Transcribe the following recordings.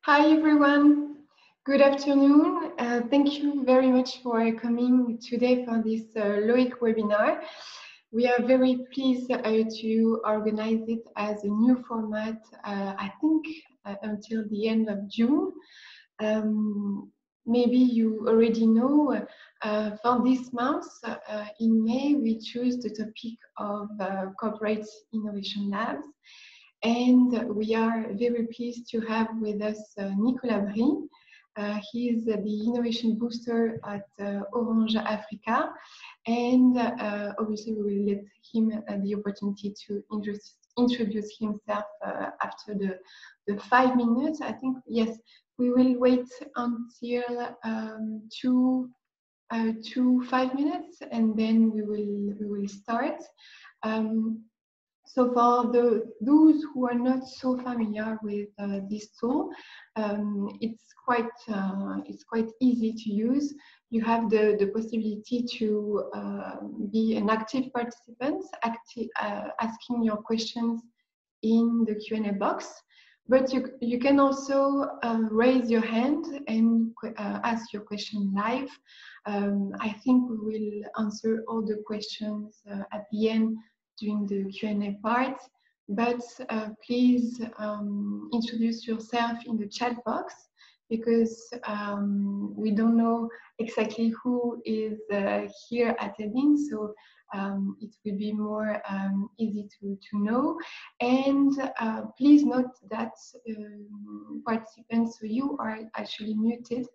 Hi everyone, good afternoon. Thank you very much for coming today for this LOIC webinar. We are very pleased to organize it as a new format, I think until the end of June. Maybe you already know for this month, in May, we choose the topic of corporate innovation labs. And we are very pleased to have with us Nicolas Brie. He is the innovation booster at Orange Africa. And obviously we will let him the opportunity to introduce himself after the 5 minutes. I think, yes, we will wait until 5 minutes and then we will start. So for those who are not so familiar with this tool, it's quite easy to use. You have the possibility to be an active participant, asking your questions in the Q&A box. But you can also raise your hand and ask your question live. I think we will answer all the questions at the end during the Q&A part, but please introduce yourself in the chat box because we don't know exactly who is here attending, so it will be more easy to know. And please note that participants, so you are actually muted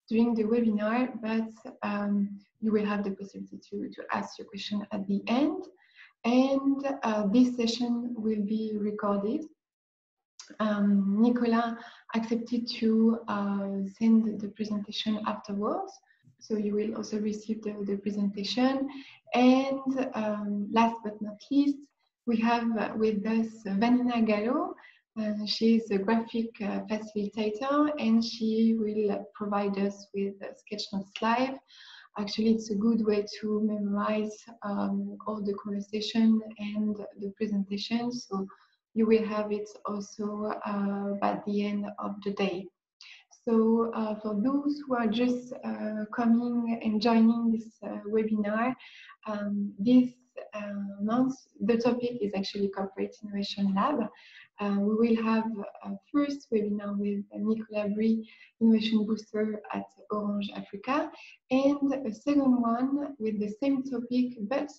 during the webinar, but you will have the possibility to ask your question at the end. And this session will be recorded. Nicolas accepted to send the presentation afterwards, so you will also receive the presentation. And last but not least, we have with us Vanina Gallo. She is a graphic facilitator, and she will provide us with sketch notes live. Actually, it's a good way to memorize all the conversation and the presentation, so you will have it also by the end of the day. So for those who are just coming and joining this webinar, this month, the topic is actually Corporate Innovation Lab. We will have a first webinar with Nicolas Brie, Innovation Booster at Orange Africa, and a second one with the same topic, but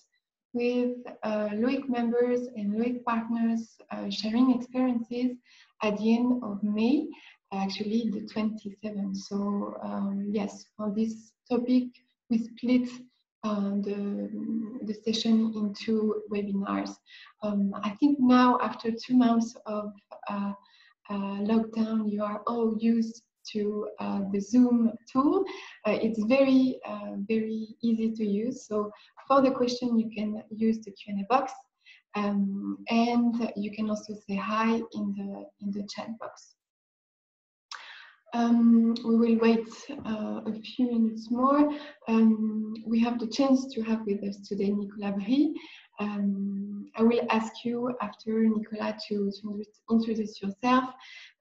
with LOIC members and LOIC partners sharing experiences at the end of May, actually the 27th. So yes, on this topic, we split the session into webinars. I think now, after 2 months of lockdown, you are all used to the Zoom tool. It's very easy to use. So for the question, you can use the Q&A box, and you can also say hi in the chat box. We will wait a few minutes more. We have the chance to have with us today Nicolas Brie. I will ask you after, Nicolas, to introduce yourself,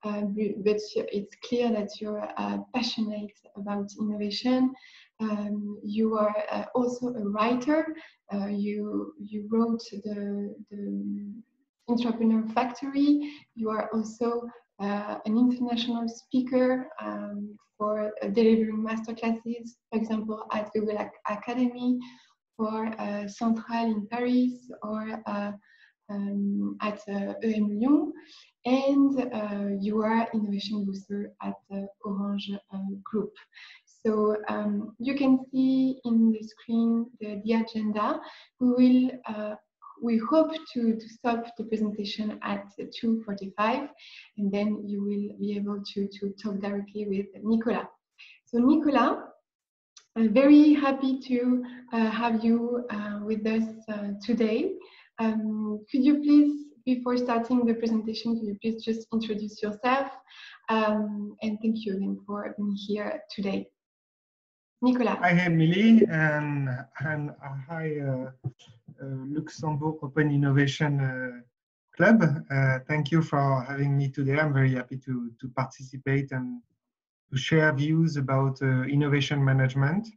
but it's clear that you're passionate about innovation. You are also a writer. You wrote the Entrepreneur Factory. You are also an international speaker for delivering masterclasses, for example, at Google Academy, for Centrale in Paris, or at EM Lyon, and you are innovation booster at Orange Group. So you can see in the screen the agenda. We hope to stop the presentation at 2:45, and then you will be able to talk directly with Nicolas. So Nicolas, I'm very happy to have you with us today. Could you please, before starting the presentation, could you please just introduce yourself? And thank you again for being here today. Nicolas. Hi, Emily, and hi, Luxembourg Open Innovation club. Thank you for having me today. I'm very happy to participate and to share views about innovation management.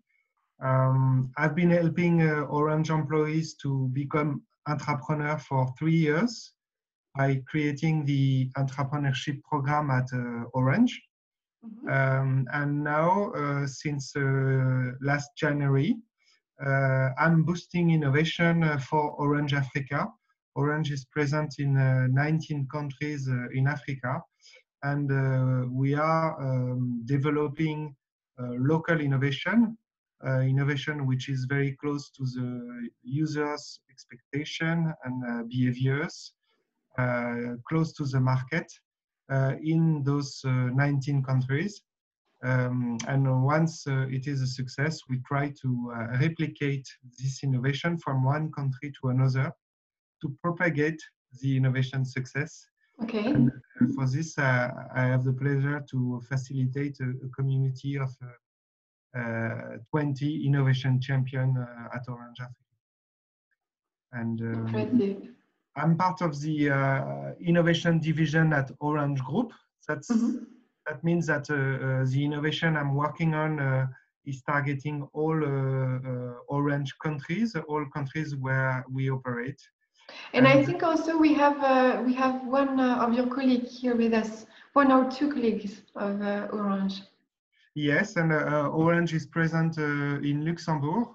I've been helping Orange employees to become entrepreneur for 3 years by creating the entrepreneurship program at Orange. And now, since last January, I'm boosting innovation for Orange Africa. Orange is present in 19 countries in Africa, and we are developing local innovation which is very close to the users' expectation and behaviors, close to the market in those 19 countries. And once it is a success, we try to replicate this innovation from one country to another to propagate the innovation success. Okay. And for this, I have the pleasure to facilitate a community of 20 innovation champions at Orange Africa. And I'm part of the innovation division at Orange Group. That means that the innovation I'm working on is targeting all Orange countries, all countries where we operate. And I think also we have one of your colleagues here with us, one or two colleagues of Orange. Yes, and Orange is present in Luxembourg.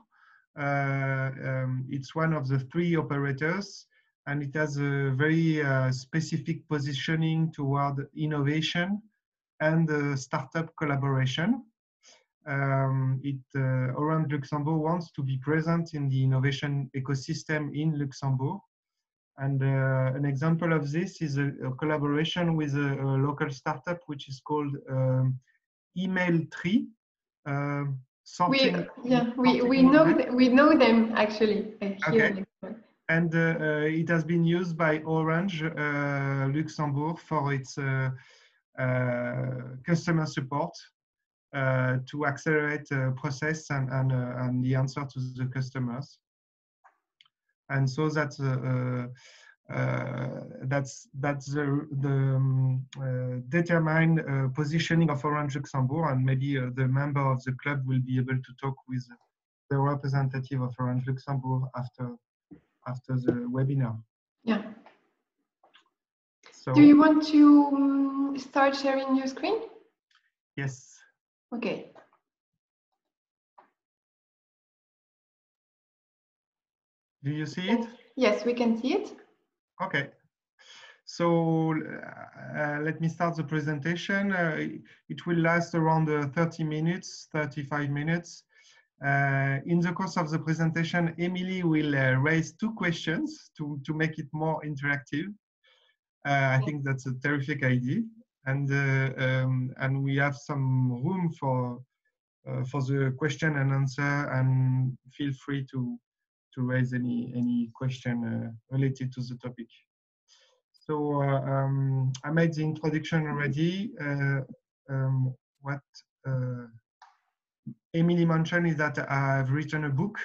It's one of the 3 operators, and it has a very specific positioning toward innovation and startup collaboration. Orange Luxembourg wants to be present in the innovation ecosystem in Luxembourg. And an example of this is a collaboration with a local startup which is called Email Tree. We know them actually. Okay. And it has been used by Orange Luxembourg for its customer support to accelerate process and the answer to the customers. And so that's the determined positioning of Orange Luxembourg, and maybe the member of the club will be able to talk with the representative of Orange Luxembourg after the webinar. Yeah. So, do you want to start sharing your screen? Yes. Okay. Do you see it? Yes, we can see it. Okay. So let me start the presentation. It will last around 30 minutes, 35 minutes. In the course of the presentation, Emily will raise 2 questions to make it more interactive. I think that's a terrific idea. And we have some room for the question and answer, and feel free to raise any question related to the topic. So I made the introduction already. What Emily mentioned is that I've written a book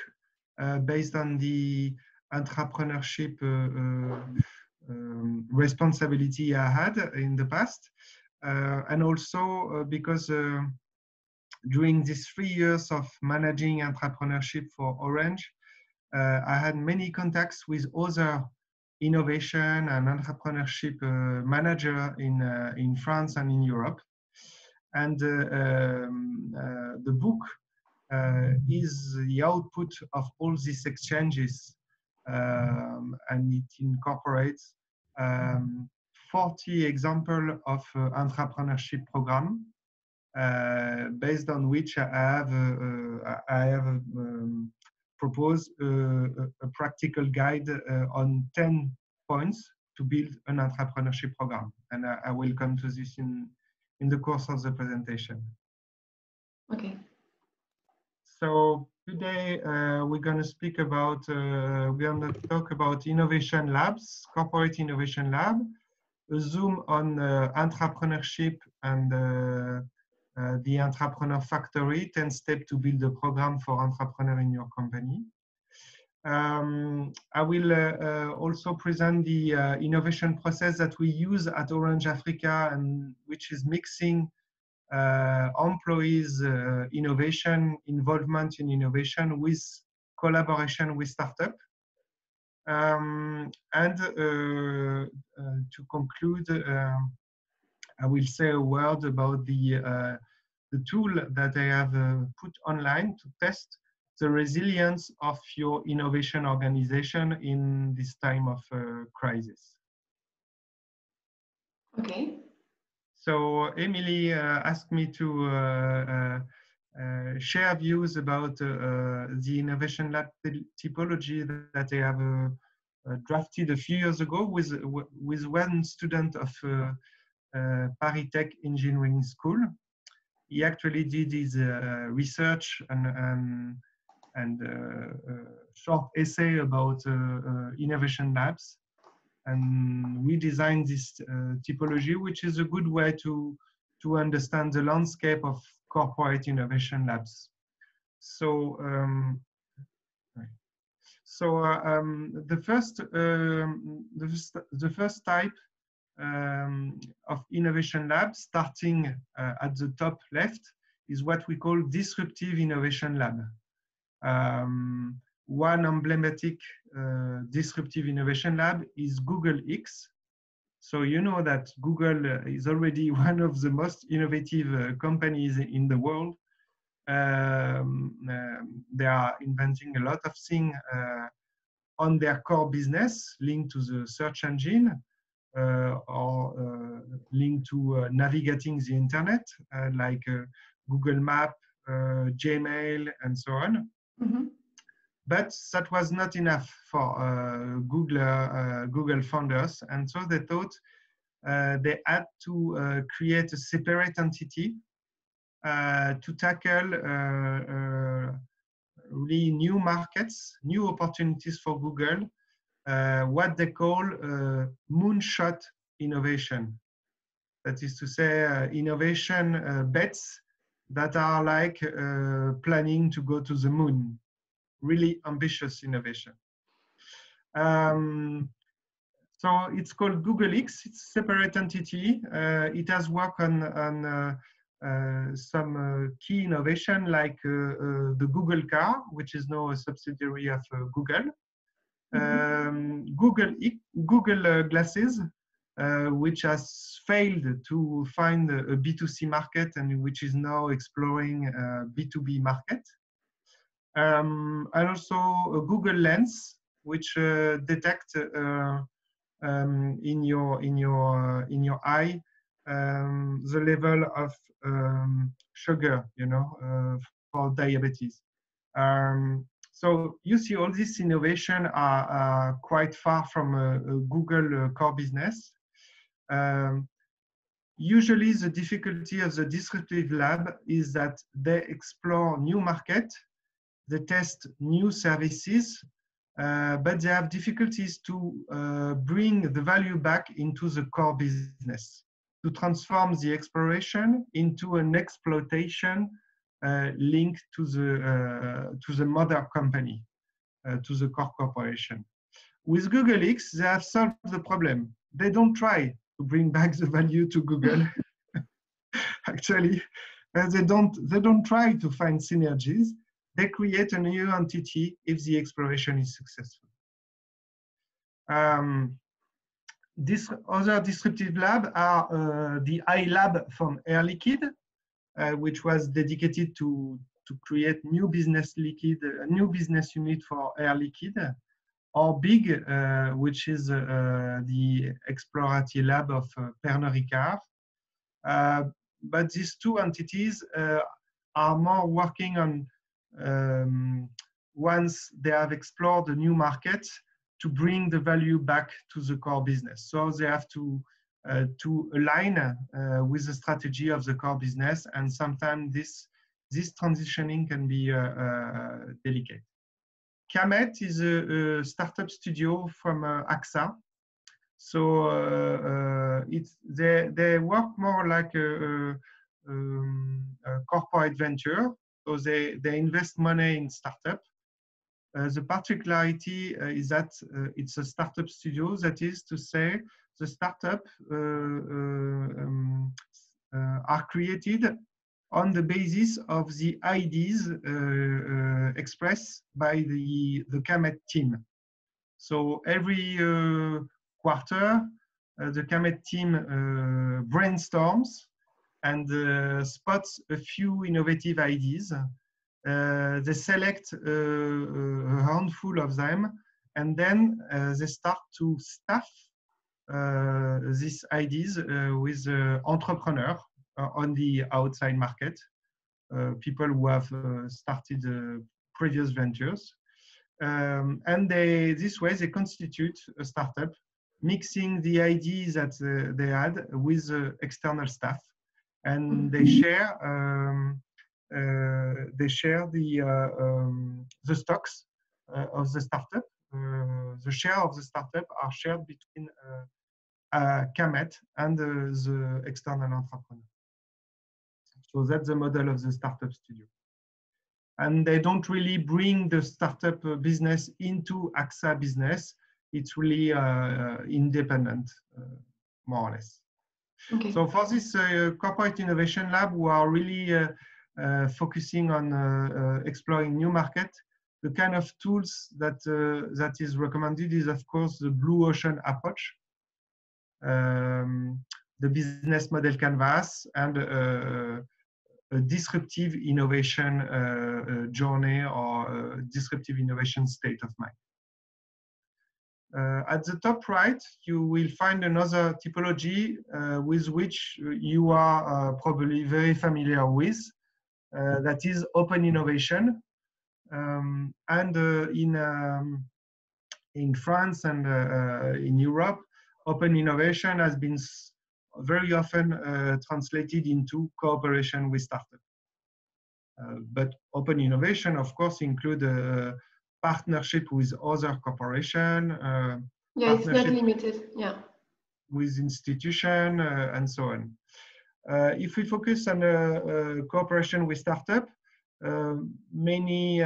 based on the entrepreneurship responsibility I had in the past. And also because during these 3 years of managing entrepreneurship for Orange, I had many contacts with other innovation and entrepreneurship manager in France and in Europe. And the book is the output of all these exchanges, and it incorporates 40 examples of entrepreneurship program, based on which I have propose a practical guide on 10 points to build an entrepreneurship program. And I will come to this in the course of the presentation. Okay. So today we're going to speak about, we're going to talk about innovation labs, corporate innovation lab, a zoom on entrepreneurship and the entrepreneur factory, 10 steps to build a program for entrepreneur in your company. I will also present the innovation process that we use at Orange Africa, and which is mixing employees' innovation, involvement in innovation with collaboration with startup. To conclude, I will say a word about the tool that I have put online to test the resilience of your innovation organization in this time of crisis. Okay. So Emily asked me to share views about the innovation lab typology that I have drafted a few years ago with one student of Paris Tech Engineering School. He actually did his research and short essay about innovation labs. And we designed this typology, which is a good way to understand the landscape of corporate innovation labs. So, the first type of innovation lab, starting at the top left, is what we call disruptive innovation lab. One emblematic disruptive innovation lab is Google X. So you know that Google is already one of the most innovative companies in the world. They are inventing a lot of things on their core business linked to the search engine or linked to navigating the internet, like Google Map, Gmail, and so on. Mm-hmm. But that was not enough for Google founders, and so they thought they had to create a separate entity to tackle really new markets, new opportunities for Google, what they call moonshot innovation. That is to say, innovation bets that are like planning to go to the moon. Really ambitious innovation. So it's called Google X. It's a separate entity. It has worked on some key innovation like the Google car, which is now a subsidiary of Google. Google glasses, which has failed to find a B2C market and which is now exploring a B2B market. And also a Google Lens, which detects in your eye the level of sugar, you know, for diabetes. So you see, all these innovation are quite far from a Google core business. Usually, the difficulty of the disruptive lab is that they explore new market, they test new services, but they have difficulties to bring the value back into the core business, to transform the exploration into an exploitation linked to the mother company, to the core corporation. With Google X, they have solved the problem. They don't try to bring back the value to Google. Actually, they don't try to find synergies. They create a new entity if the exploration is successful. This other disruptive lab are the iLab from Air Liquide, which was dedicated to create new business unit for Air Liquide, or BIG, which is the exploratory lab of Pernod Ricard. But these two entities are more working on once they have explored a new market to bring the value back to the core business. So they have to align with the strategy of the core business, and sometimes this transitioning can be delicate. Camet is a startup studio from AXA. So they work more like a corporate venture. So they invest money in startup, The particularity is that it's a startup studio. That is to say, the startup are created on the basis of the ideas expressed by the CAMET team. So every quarter, the CAMET team brainstorms and spots a few innovative ideas. They select a handful of them, and then they start to staff these ideas with entrepreneurs on the outside market, people who have started previous ventures. And this way they constitute a startup, mixing the ideas that they had with external staff, and they share the stocks of the startup. The share of the startup are shared between CAMET and the external entrepreneur. So that's the model of the startup studio. And they don't really bring the startup business into AXA business. It's really independent, more or less. Okay. So for this corporate innovation lab, we are really focusing on exploring new market. The kind of tools that that is recommended is, of course, the blue ocean approach, the business model canvas, and a disruptive innovation journey or disruptive innovation state of mind. At the top right, you will find another typology with which you are probably very familiar with, that is open innovation. And in France and in Europe, open innovation has been very often translated into cooperation with startups. But open innovation, of course, include partnership with other corporations. Yeah, it's not limited. Yeah. With institution and so on. If we focus on cooperation with startup, many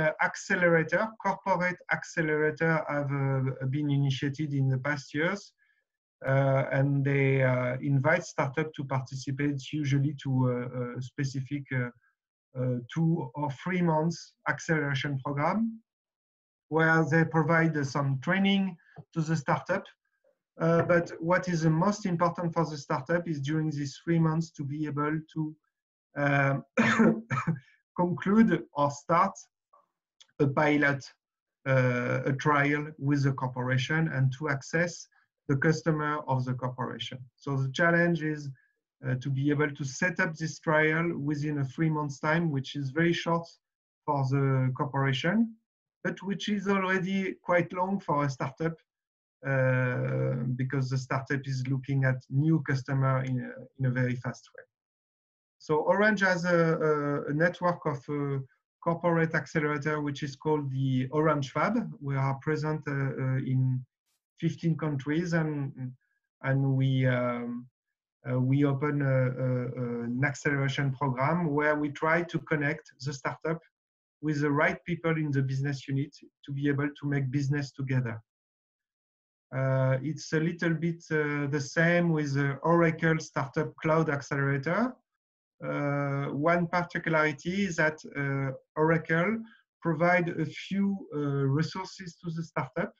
corporate accelerator have been initiated in the past years, and they invite startup to participate, usually to a specific 2 or 3 months acceleration program, where they provide some training to the startup. But what is the most important for the startup is during these 3 months to be able to conclude or start a pilot, a trial with the corporation, and to access the customer of the corporation. So the challenge is to be able to set up this trial within a 3 months time, which is very short for the corporation, but which is already quite long for a startup, because the startup is looking at new customer in a very fast way. So Orange has a network of corporate accelerator, which is called the Orange Fab. We are present in 15 countries, and we open an acceleration program where we try to connect the startup with the right people in the business unit to be able to make business together. It's a little bit the same with the Oracle Startup Cloud Accelerator. One particularity is that Oracle provide a few resources to the startup.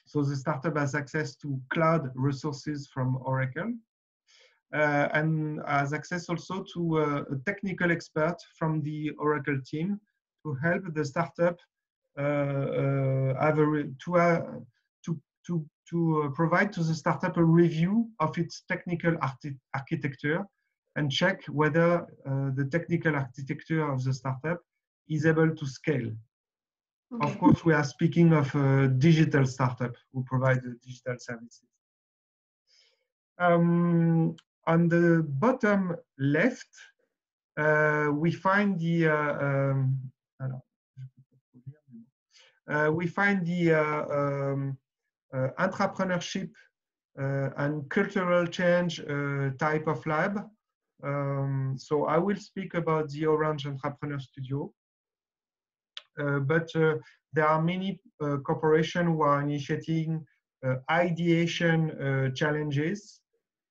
So the startup has access to cloud resources from Oracle, and has access also to a technical expert from the Oracle team to help the startup to provide to the startup a review of its technical architecture and check whether the technical architecture of the startup is able to scale. Okay. Of course, we are speaking of a digital startup who provide digital services. On the bottom left, we find the entrepreneurship and cultural change type of lab. So I will speak about the Orange Entrepreneur Studio, but there are many corporations who are initiating ideation challenges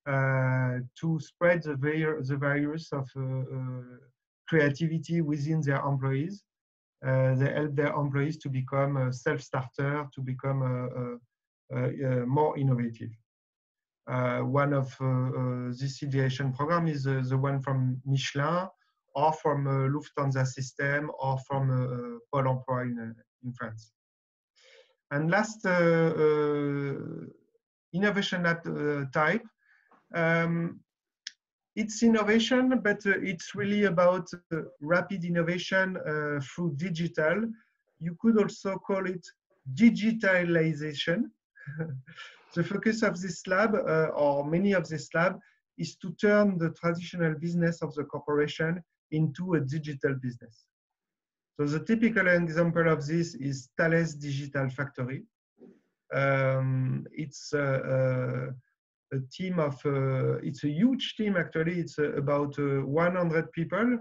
to spread the virus of creativity within their employees. They help their employees to become a self-starter, to become more innovative. One of this ideation program is the one from Michelin, or from Lufthansa system, or from Pôle emploi in France. And last innovation type, it's innovation, but it's really about rapid innovation through digital. You could also call it digitalization. The focus of this lab, or many of this lab, is to turn the traditional business of the corporation into a digital business. So the typical example of this is Thales Digital Factory. It's a team of, it's a huge team actually. It's about 100 people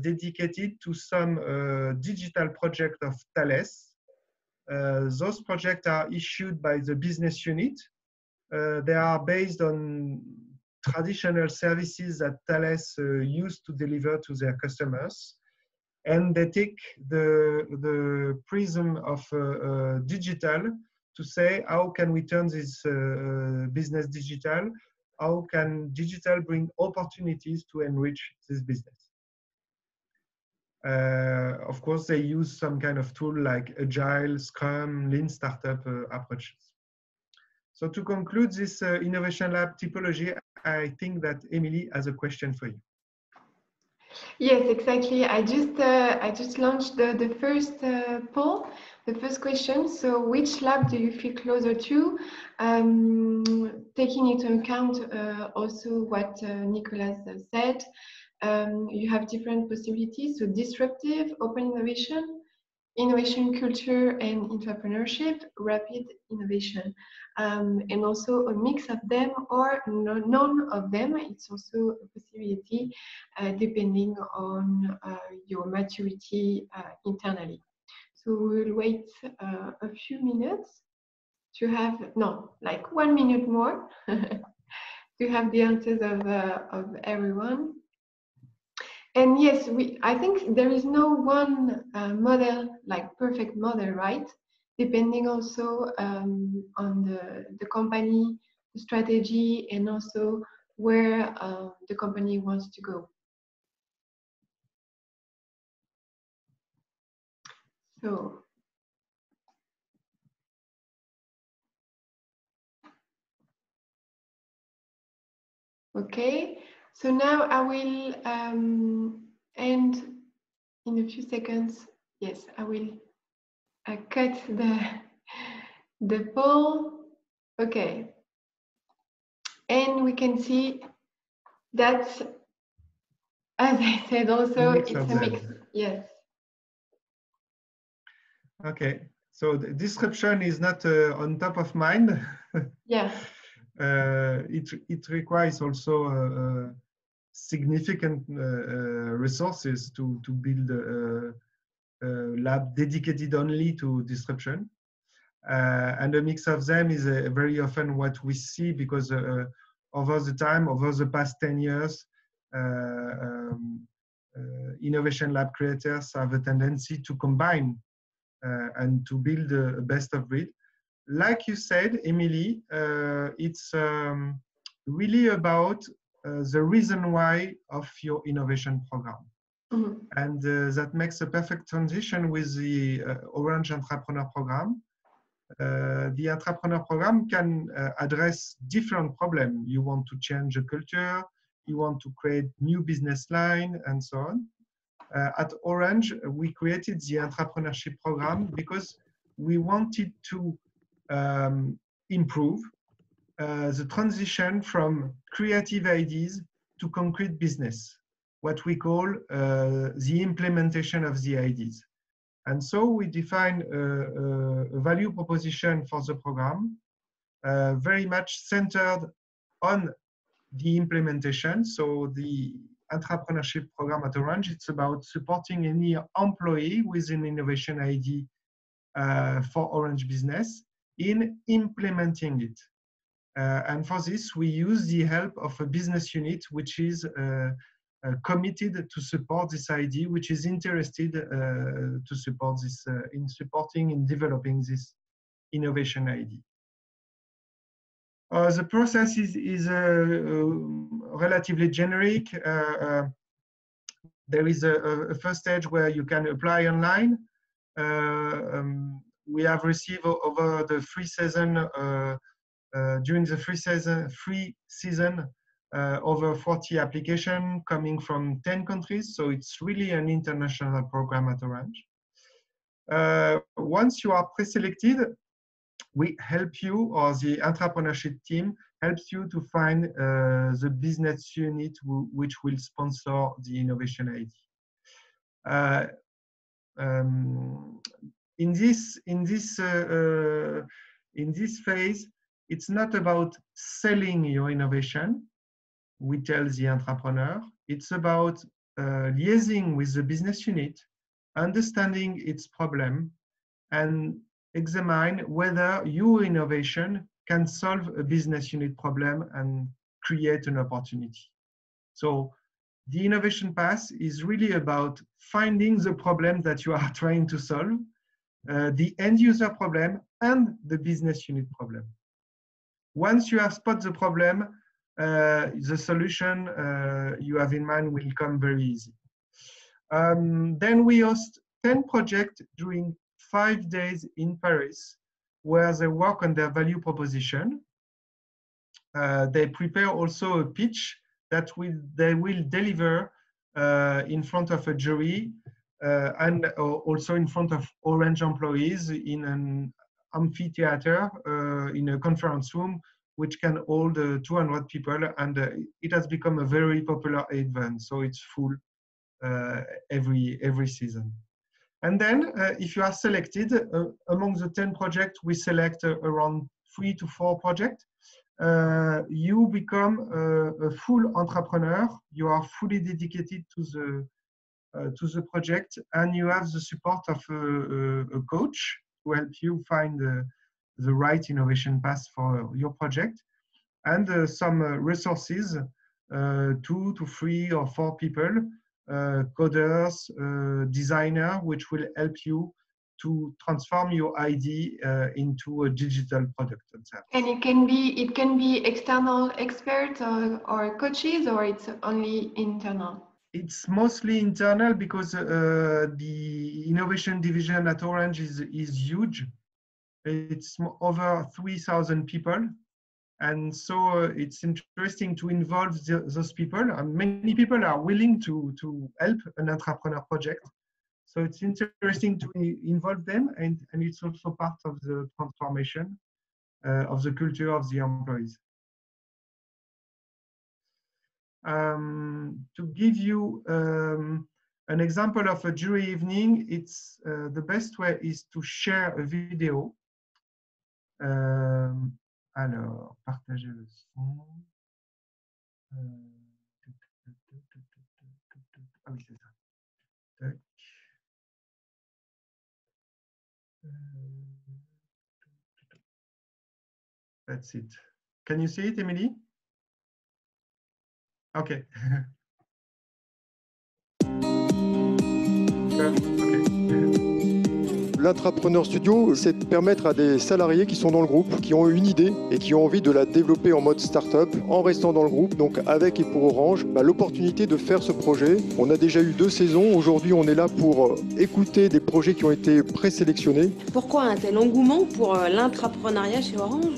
dedicated to some digital project of Thales. Those projects are issued by the business unit. They are based on traditional services that Thales used to deliver to their customers. And they take the prism of digital to say, how can we turn this business digital? How can digital bring opportunities to enrich this business? Of course, they use some kind of tool like Agile, Scrum, Lean Startup approaches. So to conclude this Innovation Lab typology, I think that Emily has a question for you. Yes, exactly. I just launched the first poll, the first question. So, which lab do you feel closer to? Taking into account also what Nicolas said, you have different possibilities. So, disruptive, open innovation, innovation culture and entrepreneurship, rapid innovation, and also a mix of them or none of them. It's also a possibility depending on your maturity internally. So we'll wait a few minutes to have, no, like 1 minute more to have the answers of everyone. And yes, I think there is no one model, like perfect model, right? Depending also on the company, the strategy, and also where the company wants to go. So, okay. So now I will end in a few seconds. Yes, I will cut the poll. Okay. And we can see that, as I said, also it's a mix. Yes. Okay. So the description is not on top of mind. Yeah. It requires also significant resources to build a lab dedicated only to disruption. And a mix of them is very often what we see, because over the time, over the past 10 years, innovation lab creators have a tendency to combine and to build a best of breed. Like you said, Emily, it's really about the reason why of your innovation program. Mm-hmm. And that makes a perfect transition with the Orange Entrepreneur Program. The Entrepreneur Program can address different problems. You want to change a culture, you want to create new business line, and so on. At Orange, we created the Intrapreneurship Program because we wanted to improve the transition from creative ideas to concrete business, what we call the implementation of the ideas. And so we define a value proposition for the program, very much centered on the implementation. So the Intrapreneurship Program at Orange, it's about supporting any employee with an innovation idea for Orange Business in implementing it. And for this, we use the help of a business unit which is committed to support this idea, which is interested to support this, in developing this innovation idea. The process is relatively generic. There is a first stage where you can apply online. We have received over the free season, during the free season, over 40 applications coming from 10 countries. So it's really an international program at Orange. Once you are pre-selected, we help you, or the entrepreneurship team helps you to find the business unit which will sponsor the innovation idea. In this phase, it's not about selling your innovation, we tell the entrepreneur. It's about liaising with the business unit, understanding its problem, and examine whether your innovation can solve a business unit problem and create an opportunity. So the innovation path is really about finding the problem that you are trying to solve, the end user problem and the business unit problem. Once you have spotted the problem, the solution you have in mind will come very easy. Then we host 10 projects during 5 days in Paris, where they work on their value proposition. They prepare also a pitch that they will deliver in front of a jury and also in front of Orange employees in an amphitheater, in a conference room, which can hold 200 people, and it has become a very popular event, so it's full every season. And then, if you are selected, among the 10 projects, we select around 3 to 4 projects. You become a full entrepreneur. You are fully dedicated to the project, and you have the support of a coach to help you find the right innovation path for your project, and some resources, 2 to 3 or 4 people, coders, designer, which will help you to transform your idea into a digital product. And it can be external experts or coaches, or it's only internal? It's mostly internal because the innovation division at Orange is huge. It's over 3,000 people. And so it's interesting to involve those people. And many people are willing to help an entrepreneur project. So it's interesting to involve them, and it's also part of the transformation of the culture of the employees. To give you an example of a jury evening, it's the best way is to share a video. Alors, partager le son. Ah oui, c'est ça. Tac. That's it. Can you see it, Emily? Okay. L'Intrapreneur Studio, c'est de permettre à des salariés qui sont dans le groupe, qui ont une idée et qui ont envie de la développer en mode start-up, en restant dans le groupe, donc avec et pour Orange, l'opportunité de faire ce projet. On a déjà eu 2 saisons. Aujourd'hui, on est là pour écouter des projets qui ont été présélectionnés. Pourquoi un tel engouement pour l'intrapreneuriat chez Orange ?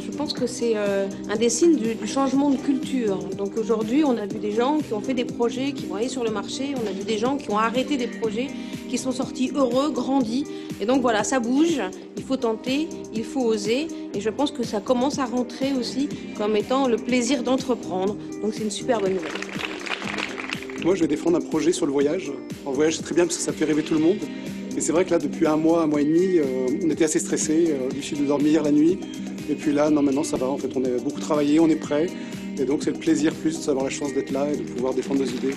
Je pense que c'est un des signes du changement de culture. Donc aujourd'hui, on a vu des gens qui ont fait des projets, qui vont aller sur le marché. On a vu des gens qui ont arrêté des projets, qui sont sortis heureux, grandis. Et donc voilà, ça bouge, il faut tenter, il faut oser. Et je pense que ça commence à rentrer aussi comme étant le plaisir d'entreprendre. Donc c'est une super bonne nouvelle. Moi, je vais défendre un projet sur le voyage. En voyage, c'est très bien parce que ça fait rêver tout le monde. Et c'est vrai que là, depuis un mois et demi, on était assez stressés, difficile de dormir la nuit. Et puis là, non, maintenant ça va, en fait, on a beaucoup travaillé, on est prêt. Et donc c'est le plaisir plus d'avoir la chance d'être là et de pouvoir défendre nos idées.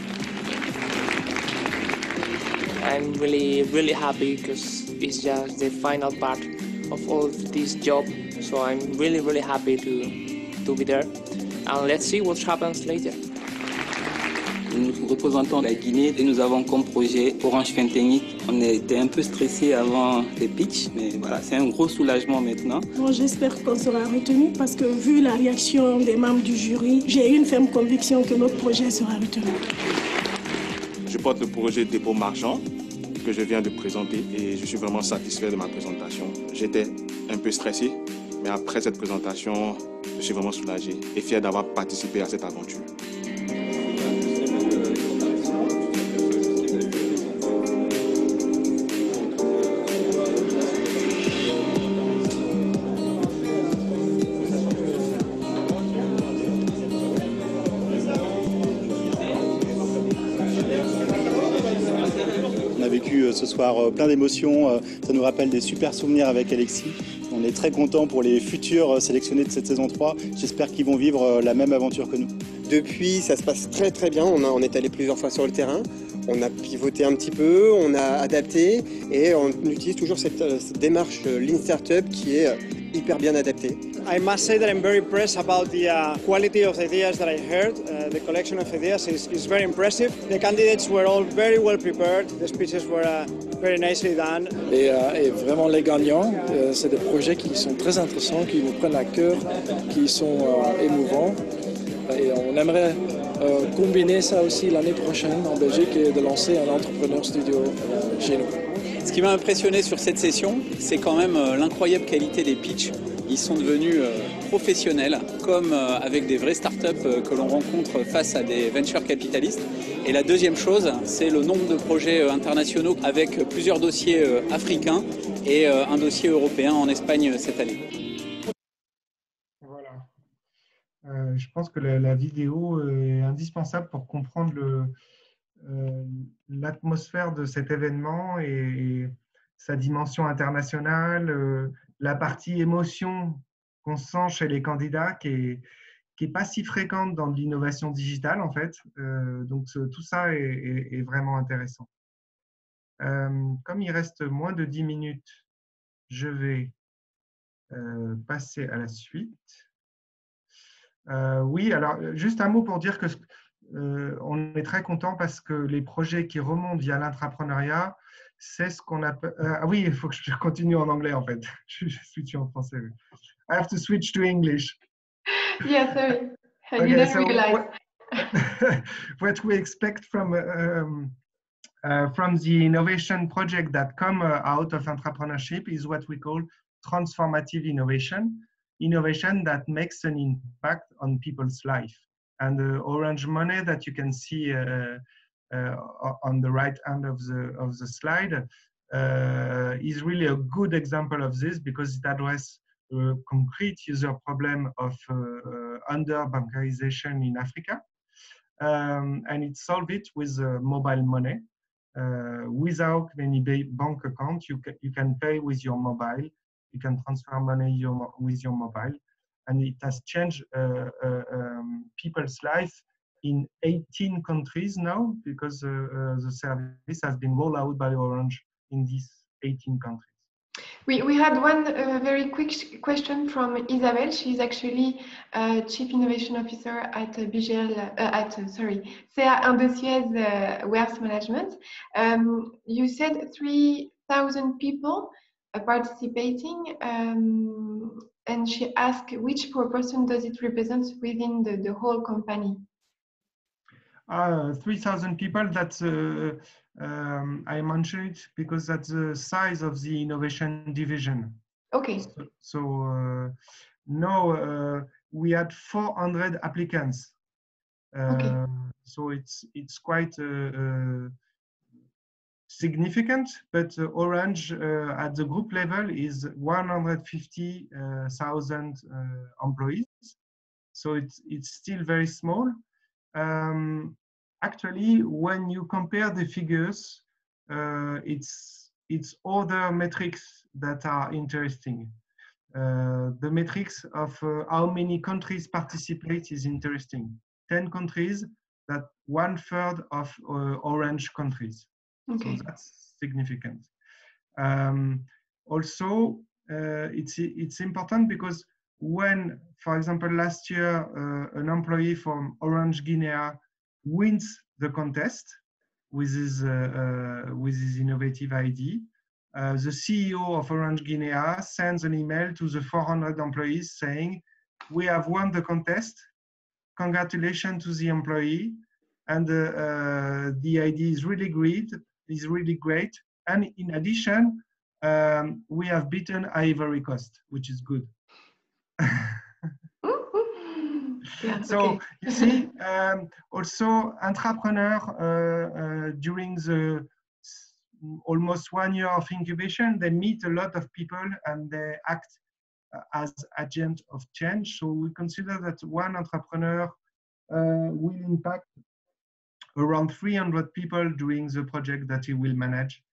I'm really happy because is just the final part of all of this job. So I'm really happy to be there. And let's see what happens later. Nous représentons la Guinée et nous avons comme projet Orange Fintechnic. On était un peu stressé avant les pitchs, mais voilà, c'est un gros soulagement maintenant. Bon, j'espère qu'on sera retenu parce que vu la réaction des membres du jury, j'ai une ferme conviction que notre projet sera retenu. Je porte le projet dépôt marchand que je viens de présenter et je suis vraiment satisfait de ma présentation. J'étais un peu stressé, mais après cette présentation, je suis vraiment soulagé et fier d'avoir participé à cette aventure. Ce soir plein d'émotions, ça nous rappelle des super souvenirs avec Alexis. On est très contents pour les futurs sélectionnés de cette saison 3. J'espère qu'ils vont vivre la même aventure que nous. Depuis, ça se passe très bien. On est allé plusieurs fois sur le terrain. On a pivoté un petit peu, on a adapté et on utilise toujours cette démarche Lean Startup qui est hyper bien adaptée. I must say that I'm very impressed about the quality of the ideas that I heard. The collection of ideas is very impressive. The candidates were all very well prepared. The speeches were very nicely done. Et vraiment les gagnants, c'est des projets qui sont très intéressants, qui nous prennent à cœur, qui sont émouvants. Et on aimerait combiner ça aussi l'année prochaine en Belgique et de lancer un entrepreneur studio chez nous. Ce qui m'a impressionné sur cette session, c'est quand même l'incroyable qualité des pitchs. Ils sont devenus professionnels, comme avec des vraies startups que l'on rencontre face à des venture capitalistes. Et la deuxième chose, c'est le nombre de projets internationaux avec plusieurs dossiers africains et un dossier européen en Espagne cette année. Voilà. Je pense que la vidéo est indispensable pour comprendre l'atmosphère de cet événement et sa dimension internationale, la partie émotion qu'on sent chez les candidats qui est pas si fréquente dans l'innovation digitale en fait. Donc tout ça est vraiment intéressant. Comme il reste moins de 10 minutes, je vais passer à la suite. Oui, alors juste un mot pour dire que on est très content parce que les projets qui remontent via l'intrapreneuriat, c'est ce qu'on appelle… ah oui, il faut que je continue en anglais en fait. Je suis en français. I have to switch to English. Yeah, sorry. Okay, You don't so realize. what we expect from the innovation project that come out of entrepreneurship is what we call transformative innovation. Innovation that makes an impact on people's life. And the orange money that you can see on the right hand of the slide is really a good example of this because it addresses a concrete user problem of under-bankarization in Africa. And it solved it with mobile money. Without any bank account, you can pay with your mobile. You can transfer money with your mobile. And it has changed people's life in 18 countries now because the service has been rolled out by Orange in these 18 countries. We had one very quick question from Isabelle. She's actually Chief Innovation Officer at CA Indociez Wealth Management. You said 3,000 people participating, and she asked which proportion does it represent within the whole company? 3,000 people, that's I mentioned it because that's the size of the innovation division. Okay. So no, we had 400 applicants. Okay. So it's quite significant, but Orange at the group level is 150,000 employees. So it's still very small. Actually, when you compare the figures, it's other metrics that are interesting. The metrics of how many countries participate is interesting. 10 countries, that 1/3 of Orange countries. Okay. So that's significant. Also, it's important because when, for example, last year, an employee from Orange Guinea wins the contest with his innovative ID, the CEO of Orange Guinea sends an email to the 400 employees saying, "We have won the contest. Congratulations to the employee, and the idea is really great. And in addition, we have beaten Ivory Coast, which is good." Yeah, so okay. you see, also entrepreneur during the almost 1 year of incubation, they meet a lot of people and they act as agent of change. So we consider that one entrepreneur will impact around 300 people during the project that he will manage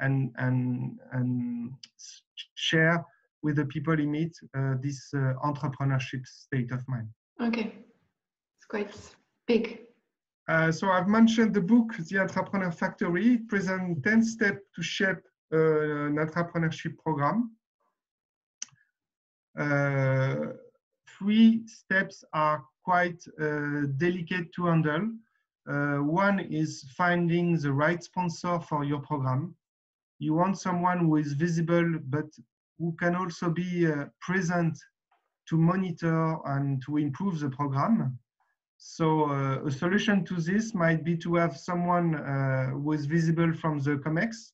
and share with the people he meets this entrepreneurship state of mind. Okay, it's quite big. So I've mentioned the book, The Entrepreneur Factory. It presents 10 steps to shape an entrepreneurship program. 3 steps are quite delicate to handle. One is finding the right sponsor for your program. You want someone who is visible, but who can also be present to monitor and to improve the program. So a solution to this might be to have someone who is visible from the COMEX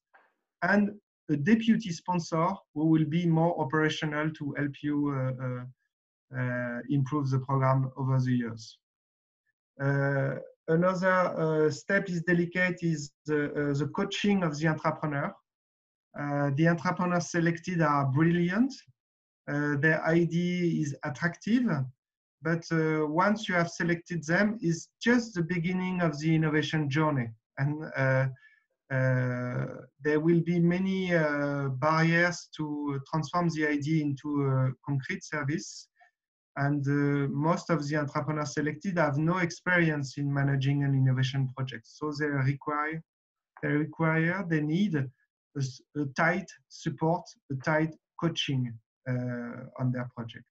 and a deputy sponsor who will be more operational to help you improve the program over the years. Another step is delicate is the coaching of the entrepreneur. The entrepreneurs selected are brilliant. Their idea is attractive, but once you have selected them, it's just the beginning of the innovation journey. And there will be many barriers to transform the idea into a concrete service. And most of the entrepreneurs selected have no experience in managing an innovation project. So they need a tight support, a tight coaching on their project.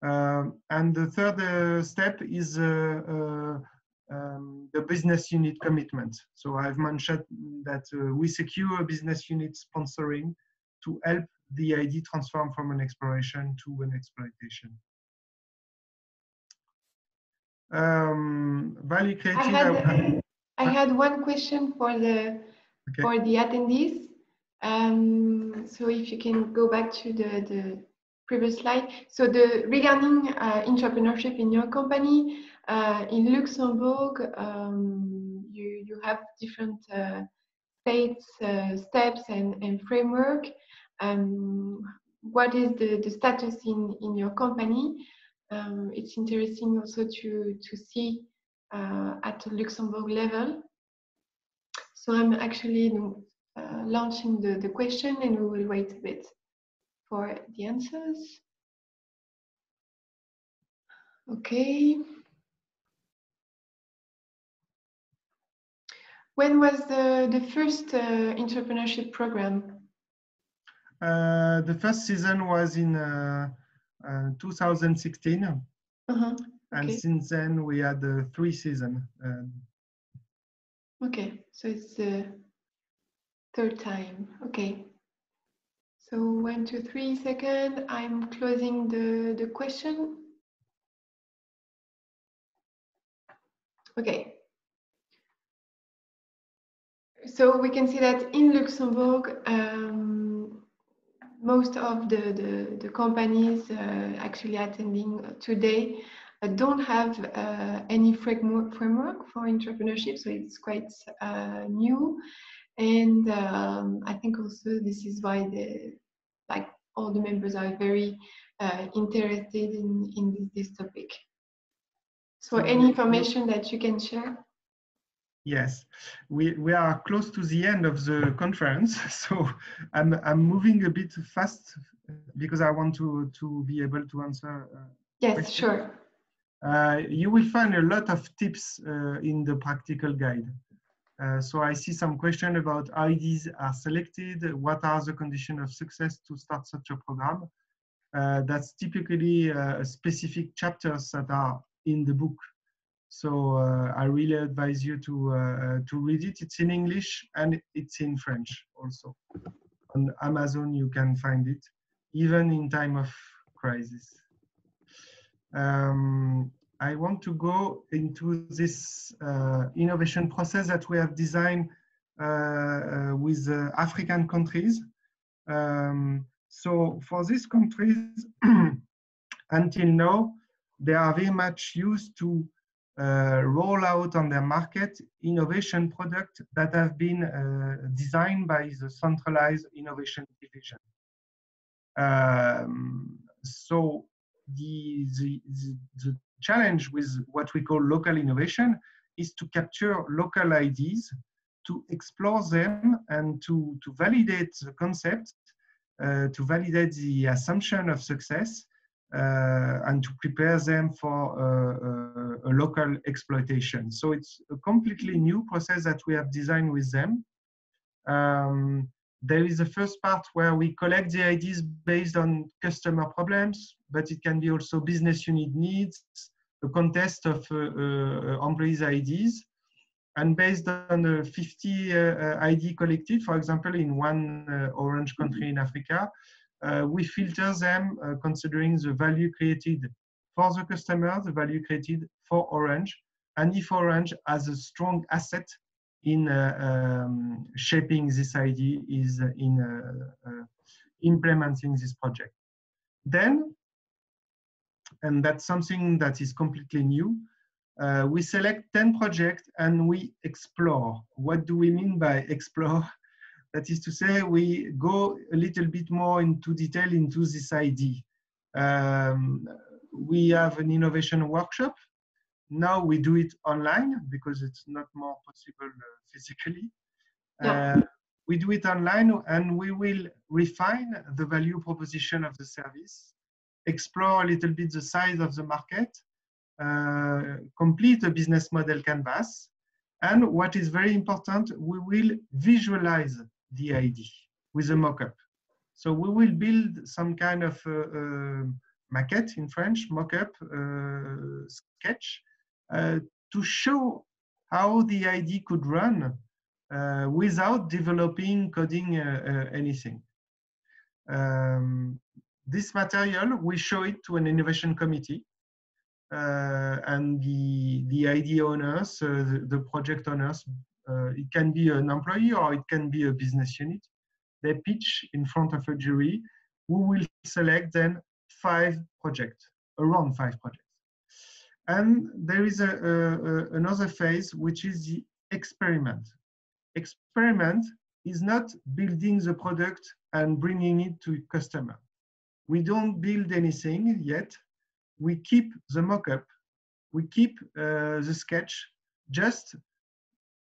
And the third step is the business unit commitment. So I've mentioned that we secure a business unit sponsoring to help the idea transform from an exploration to an exploitation. Value creating. I had one question for the attendees. So if you can go back to the previous slide. So regarding entrepreneurship in your company, in Luxembourg, you have different states, steps and framework. What is the status in your company? It's interesting also to see at the Luxembourg level. So I'm actually launching the question, and we will wait a bit for the answers. Okay. When was the first entrepreneurship program? The first season was in 2016. Okay. And since then we had 3 seasons. Okay, so it's the 3rd time. Okay. So 1, 2, 3 seconds. I'm closing the question. Okay. So we can see that in Luxembourg, most of the companies actually attending today don't have any framework for entrepreneurship, so it's quite new. And I think also this is why all the members are very interested in this topic. So any information that you can share? Yes, we are close to the end of the conference, so I'm moving a bit fast because I want to be able to answer. Yes, questions. Sure. You will find a lot of tips in the practical guide. So I see some question about how IDs are selected, what are the conditions of success to start such a program. That's typically specific chapters that are in the book. So I really advise you to read it. It's in English and it's in French also. On Amazon you can find it, even in time of crisis. I want to go into this innovation process that we have designed with African countries. So for these countries, until now, they are very much used to roll out on their market innovation products that have been designed by the centralized innovation division. So the challenge with what we call local innovation is to capture local ideas, to explore them and to validate the concept, to validate the assumption of success, and to prepare them for a local exploitation. So it's a completely new process that we have designed with them. There is the first part where we collect the ideas based on customer problems, but it can be also business unit needs, a contest of employees' ideas. And based on the 50 ID collected, for example, in one orange country in Africa, we filter them considering the value created for the customer, the value created for Orange, and if Orange has a strong asset in shaping this idea, is in implementing this project. Then, and that's something that is completely new, we select 10 projects and we explore. What do we mean by explore? That is to say, we go a little bit more into detail into this idea. We have an innovation workshop. Now we do it online because it's not more possible physically. We do it online and we will refine the value proposition of the service, explore a little bit the size of the market, complete a business model canvas. And what is very important, we will visualize the idea with a mock-up. So we will build some kind of maquette in French, mock-up, sketch, to show how the idea could run without developing, coding anything. This material, we show it to an innovation committee, and the idea owners, the project owners, it can be an employee or it can be a business unit. They pitch in front of a jury who will select then 5 projects, around 5 projects. And there is another phase, which is the experiment. Experiment is not building the product and bringing it to customer. We don't build anything yet. We keep the mock-up, we keep the sketch, just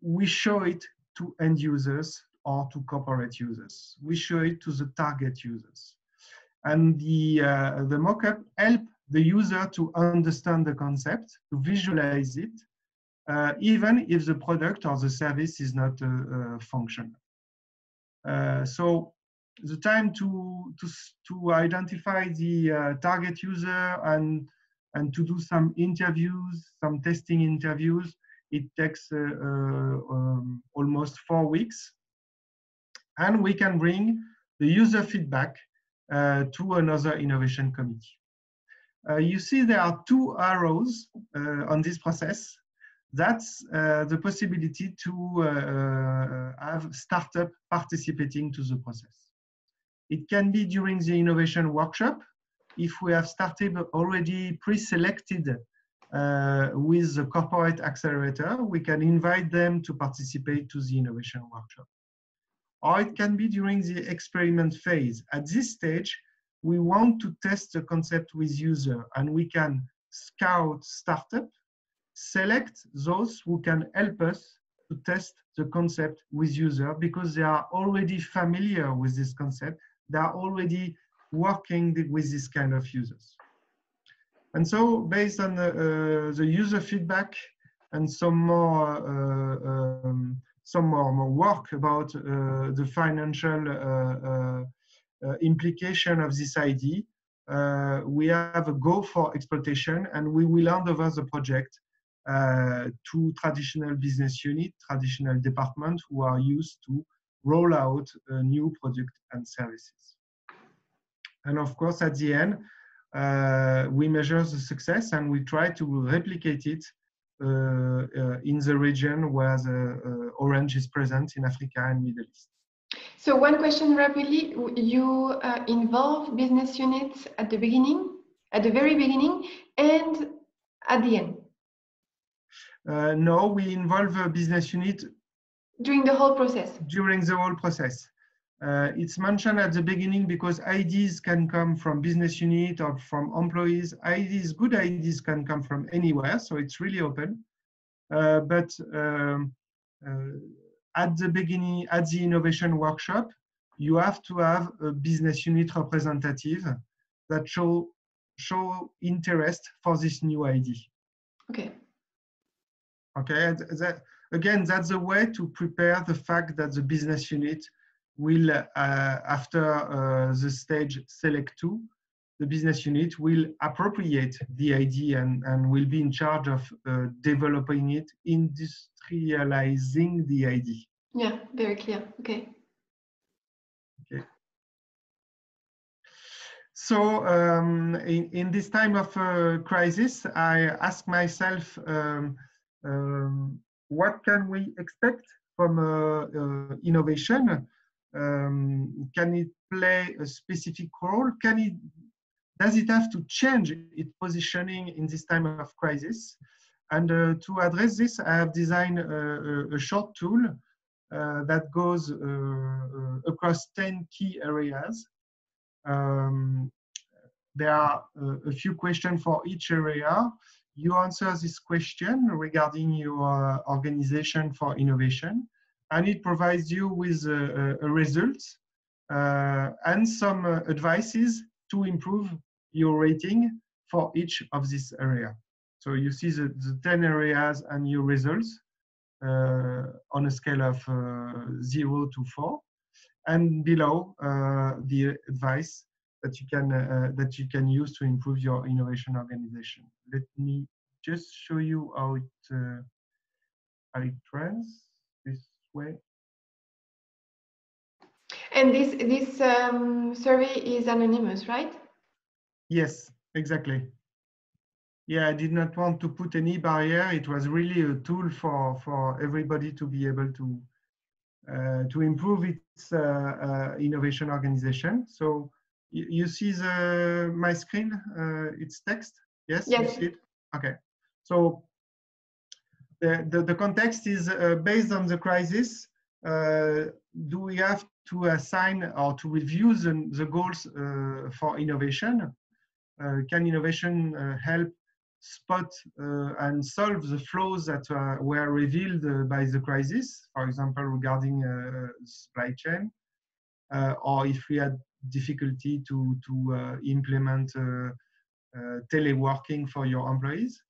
we show it to end users or to corporate users. We show it to the target users. And the mock-up help the user to understand the concept, to visualize it, even if the product or the service is not functional. So the time to identify the target user and to do some interviews, some testing interviews, it takes almost 4 weeks. And we can bring the user feedback to another innovation committee. You see there are 2 arrows on this process. That's the possibility to have startup participating to the process. It can be during the innovation workshop. If we have started already pre-selected with the corporate accelerator, we can invite them to participate to the innovation workshop. Or it can be during the experiment phase. At this stage, we want to test the concept with user, and we can scout startup, select those who can help us to test the concept with user because they are already familiar with this concept. They are already working with this kind of users. And so based on the user feedback and some more some more work about the financial implication of this idea, we have a go for exploitation, and we will hand over the project to traditional business unit, traditional departments who are used to roll out new products and services. And of course, at the end, we measure the success and we try to replicate it in the region where the Orange is present in Africa and Middle East. So one question rapidly, you involve business units at the beginning, at the very beginning, and at the end? No, we involve a business unit during the whole process. During the whole process. It's mentioned at the beginning because ideas can come from business unit or from employees. Ideas, good ideas can come from anywhere, so it's really open. But at the beginning, at the innovation workshop, you have to have a business unit representative that show interest for this new idea. Okay. Okay. Again, that's a way to prepare the fact that the business unit will, after the stage select 2, the business unit will appropriate the idea and will be in charge of developing it, industrializing the idea. Yeah, very clear. Okay. Okay. So in this time of crisis, I ask myself, what can we expect from innovation? Can it play a specific role? Does it have to change its positioning in this time of crisis? And to address this, I have designed a short tool that goes across 10 key areas. There are a few questions for each area. You answer this question regarding your organization for innovation, and it provides you with a result and some advices to improve your rating for each of this area. So you see the 10 areas and your results on a scale of 0 to 4, and below the advice that you can use to improve your innovation organization. Let me just show you how it runs this way. And this survey is anonymous, right? Yes, exactly. Yeah, I did not want to put any barrier. It was really a tool for everybody to be able to improve its innovation organization. So you see my screen, it's text? Yes, yes. You see it? Okay. So the context is based on the crisis. Do we have to assign or to review the goals for innovation? Can innovation help spot and solve the flaws that were revealed by the crisis, for example, regarding supply chain, or if we had difficulty to implement teleworking for your employees?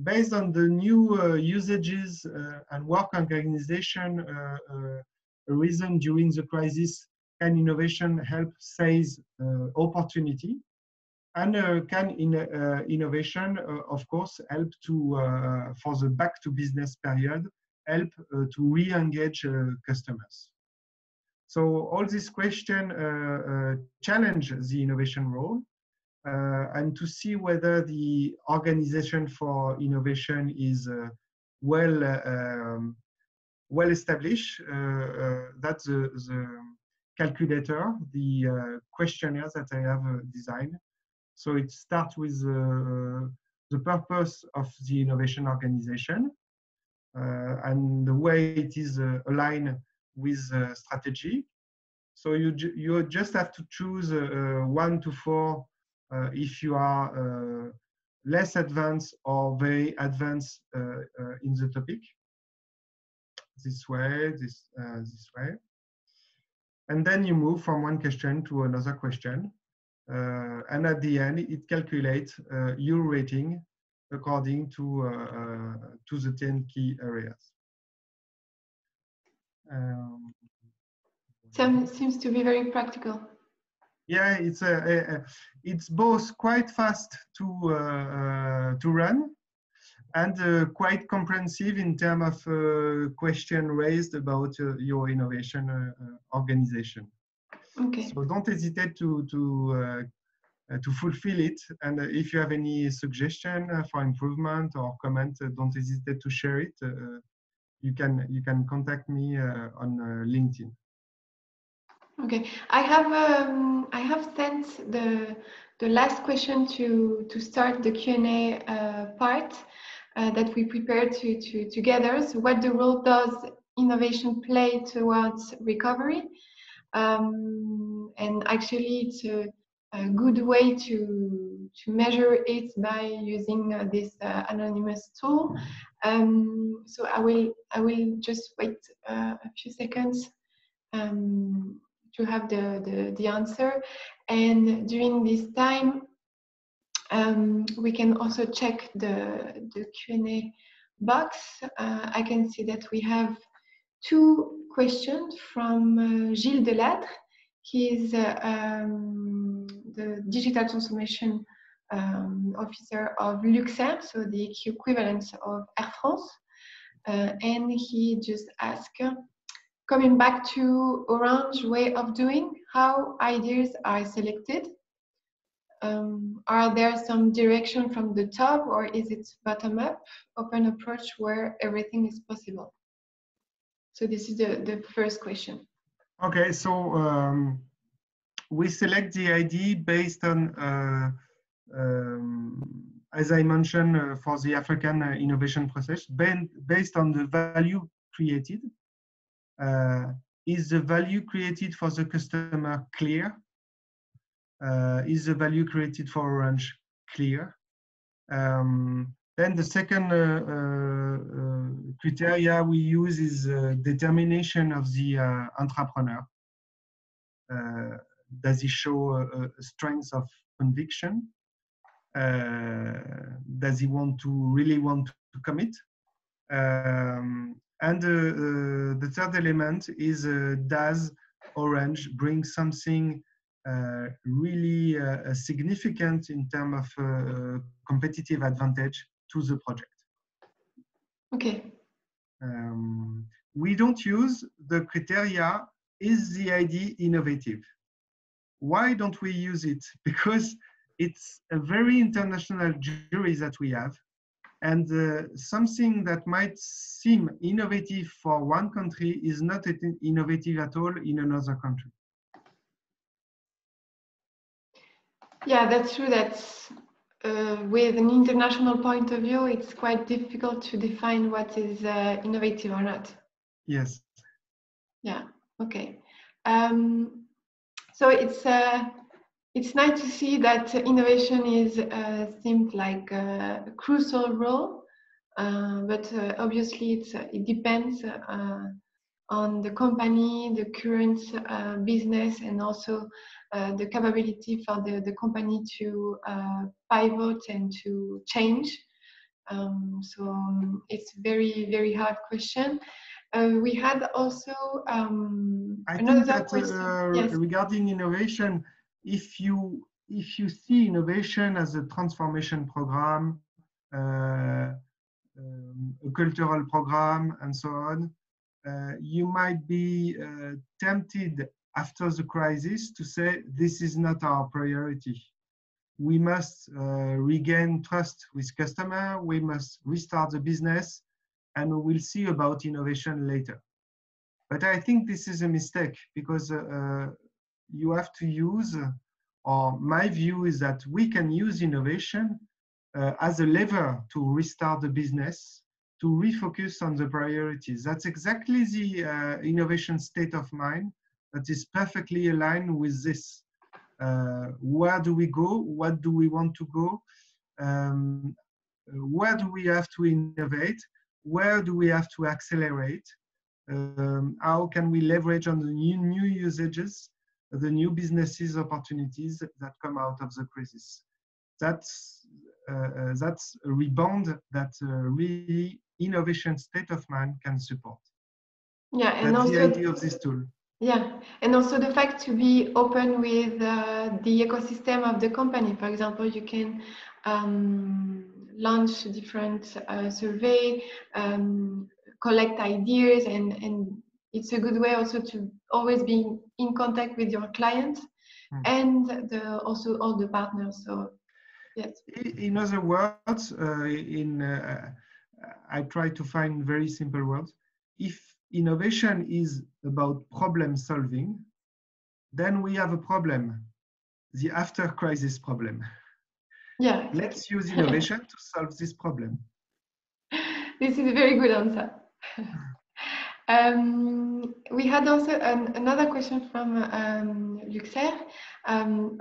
Based on the new usages and work organization arisen during the crisis, can innovation help seize opportunity? And can innovation, of course, help to, for the back to business period, help to re-engage customers? So all these questions challenge the innovation role and to see whether the organization for innovation is well established. That's the calculator, the questionnaire that I have designed. So it starts with the purpose of the innovation organization and the way it is aligned with strategy. So you just have to choose 1 to 4 if you are less advanced or very advanced in the topic. This way, this way. And then you move from one question to another question. And at the end, it calculates your rating according to the 10 key areas. Seems to be very practical. Yeah, it's both quite fast to run and quite comprehensive in terms of question raised about your innovation organization. Okay. So don't hesitate to fulfill it. And if you have any suggestion for improvement or comment, don't hesitate to share it. You can contact me on LinkedIn. Okay, I have sent the last question to start the Q&A part that we prepared together. So, what the role does innovation play towards recovery? And actually, it's a good way to measure it by using this anonymous tool. So I will just wait a few seconds to have the answer, and during this time we can also check the Q&A box. I can see that we have two questions from Gilles Delattre. He is the digital transformation officer of Luxembourg, so the equivalent of Air France, and he just asked, coming back to Orange way of doing, how ideas are selected. Are there some direction from the top, or is it bottom-up, open approach where everything is possible? So this is the first question. Okay, so we select the idea based on, as I mentioned, for the African innovation process, based on the value created. Is the value created for the customer clear? Is the value created for Orange clear? Then the second criteria we use is determination of the entrepreneur. Does he show a strength of conviction? Does he really want to commit? And the third element is does Orange bring something really significant in terms of competitive advantage to the project? Okay. We don't use the criteria, is the idea innovative? Why don't we use it? Because it's a very international jury that we have. And something that might seem innovative for one country is not innovative at all in another country. Yeah, that's true. That's with an international point of view, it's quite difficult to define what is innovative or not. Yes. Yeah. Okay. So it's nice to see that innovation is seemed like a crucial role, but obviously it depends on the company, the current business, and also the capability for the company to pivot and to change. So it's very, very hard question. We had also I another think that question. Yes. regarding innovation, if you see innovation as a transformation program, a cultural program, and so on, you might be tempted after the crisis to say, this is not our priority. We must regain trust with customer, we must restart the business, and we will see about innovation later. But I think this is a mistake, because you have to use, or my view is that we can use innovation as a lever to restart the business, to refocus on the priorities. That's exactly the innovation state of mind that is perfectly aligned with this. Where do we go? What do we want to go? Where do we have to innovate? Where do we have to accelerate? How can we leverage on the new usages, the new businesses opportunities that come out of the crisis? That's a rebound that really innovation state of mind can support. Yeah, and That's also the idea of this tool. Yeah, and also the fact to be open with the ecosystem of the company. For example, you can launch different survey, collect ideas, and it's a good way also to always be in contact with your clients and also all the partners. So yes. In other words, I try to find very simple words. If innovation is about problem solving, then we have a problem, the after crisis problem. Yeah. Exactly. Let's use innovation to solve this problem. This is a very good answer. We had also another question from Luxembourg.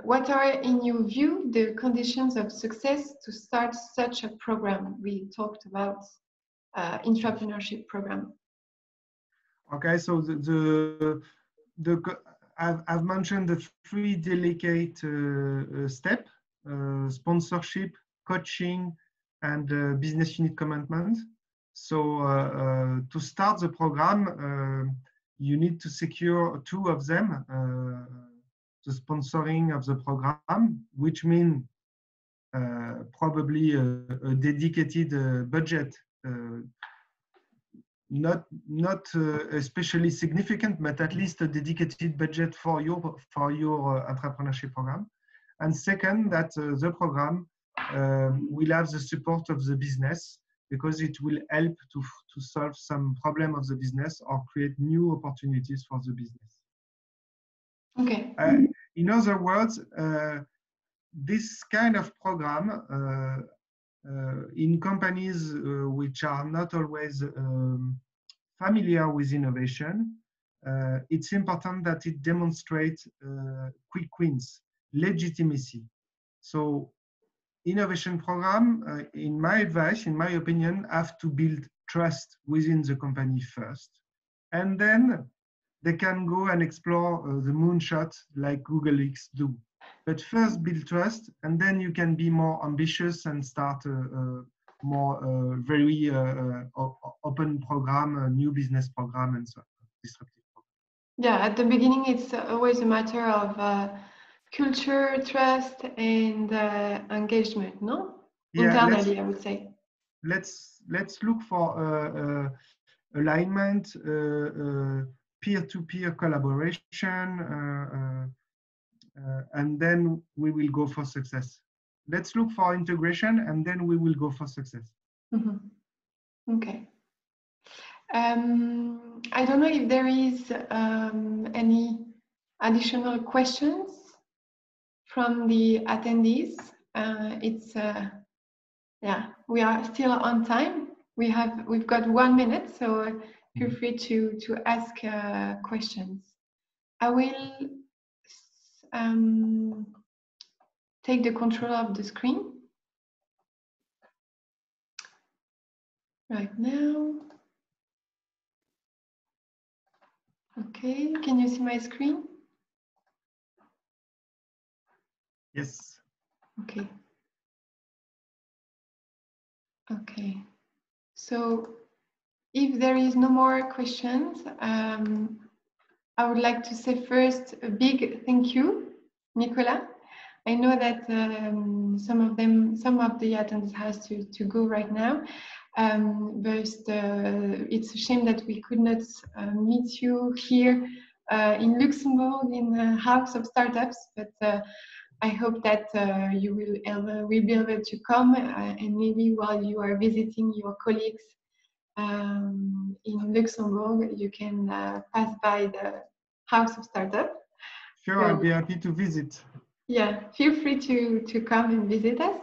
What are, in your view, the conditions of success to start such a program? We talked about intrapreneurship program. Okay, so I've mentioned the 3 delicate steps: sponsorship, coaching, and business unit commitment. So to start the program, you need to secure 2 of them, the sponsoring of the program, which means probably a dedicated budget, not especially significant, but at least a dedicated budget for your entrepreneurship program. And second, that the program will have the support of the business, because it will help to solve some problem of the business or create new opportunities for the business. Okay. In other words, this kind of program in companies which are not always familiar with innovation, it's important that it demonstrates quick wins, legitimacy. So innovation program, in my advice, in my opinion, have to build trust within the company first. And then they can go and explore the moonshot like Google X do. But first build trust, and then you can be more ambitious and start a more very open program, a new business program, and so on, disruptive program. Yeah, at the beginning, it's always a matter of culture, trust, and engagement, no? Yeah, internally, I would say. Let's look for alignment, peer-to-peer collaboration, and then we will go for success. Let's look for integration, and then we will go for success. Mm-hmm. Okay. I don't know if there is any additional questions from the attendees. Yeah, we are still on time. We've got 1 minute, so feel free to ask questions. I will take the control of the screen right now. Okay, can you see my screen? Yes. Okay. Okay. So if there is no more questions, I would like to say first a big thank you, Nicolas. I know that some of the attendees has to go right now, but it's a shame that we could not meet you here in Luxembourg in the House of Startups, but I hope that you will be able to come and maybe while you are visiting your colleagues in Luxembourg, you can pass by the House of Startup. Sure, so, I'll be happy to visit. Yeah, feel free to come and visit us.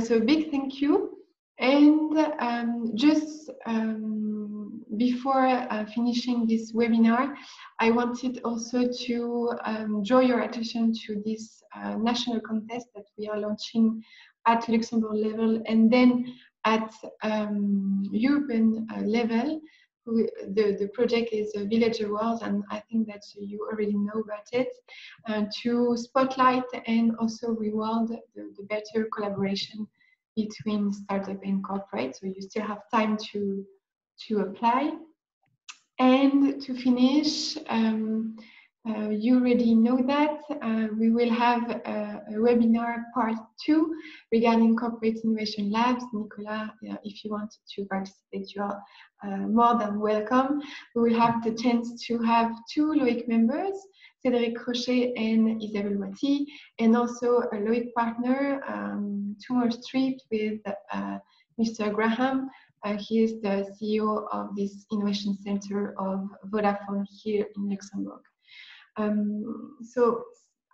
So a big thank you. And just before finishing this webinar, I wanted also to draw your attention to this national contest that we are launching at Luxembourg level and then at European level. The project is Village Awards, and I think that you already know about it, to spotlight and also reward the better collaboration between startup and corporate. So you still have time to apply. And to finish, you already know that we will have a webinar part 2 regarding corporate innovation labs. Nicolas, if you want to participate, you are more than welcome. We will have the chance to have 2 LOIC members, Cédric Crochet and Isabelle Wati, and also a LOIC partner, 2 more street with Mr. Graham. He is the CEO of this innovation center of Vodafone here in Luxembourg. So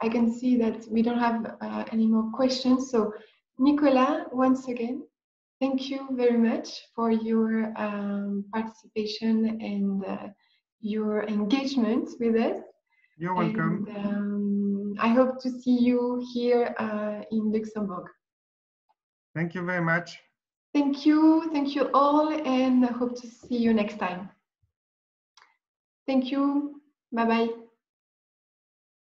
I can see that we don't have any more questions. So Nicolas, once again, thank you very much for your participation and your engagement with us. You're welcome. And, I hope to see you here in Luxembourg. Thank you very much. Thank you all, and I hope to see you next time. Thank you. Bye-bye.